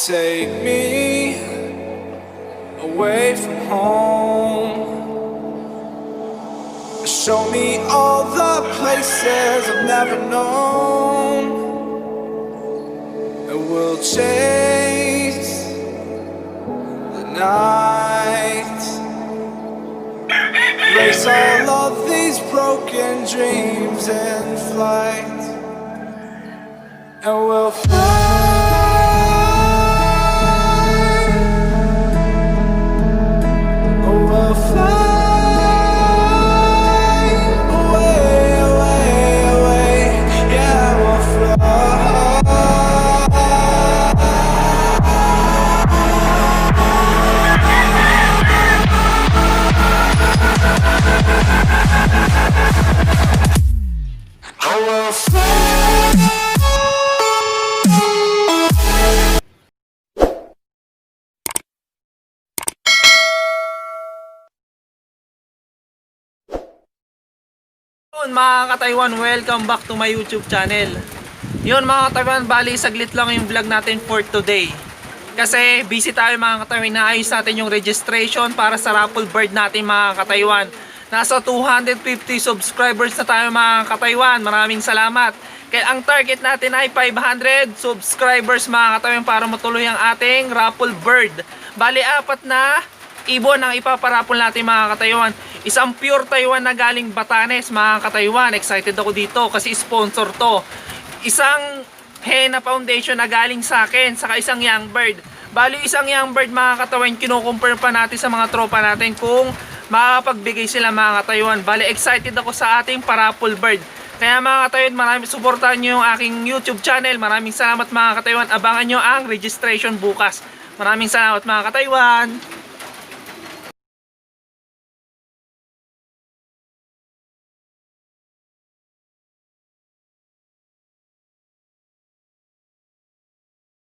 Take me away from home. Show me all the places I've never known. And we'll chase the night, race all of these broken dreams in flight. And we'll fly. Mga ka-Taiwan, welcome back to my YouTube channel. Yun mga ka-Taiwan, bali saglit lang yung vlog natin for today. Kasi busy tayo mga ka-Taiwan, naayos natin yung registration para sa Raffle bird natin mga ka-Taiwan. Nasa 250 subscribers na tayo mga ka-Taiwan, maraming salamat. Kaya ang target natin ay 500 subscribers mga ka-Taiwan para matuloy ang ating Raffle bird. Bali apat na ibon ang ipaparapol natin mga ka-Taiwan. Isang pure Taiwan na galing Batanes mga ka-Taiwan. Excited ako dito kasi sponsor to. Isang henna foundation na galing sa akin, saka isang young bird. Bali isang young bird mga ka-Taiwan, kinukumpare pa natin sa mga tropa natin kung makapagbigay sila mga ka-Taiwan. Bali excited ako sa ating parapol bird. Kaya mga ka-Taiwan, maraming suportahan nyo yung aking YouTube channel. Maraming salamat mga ka-Taiwan. Abangan nyo ang registration bukas. Maraming salamat mga ka-Taiwan.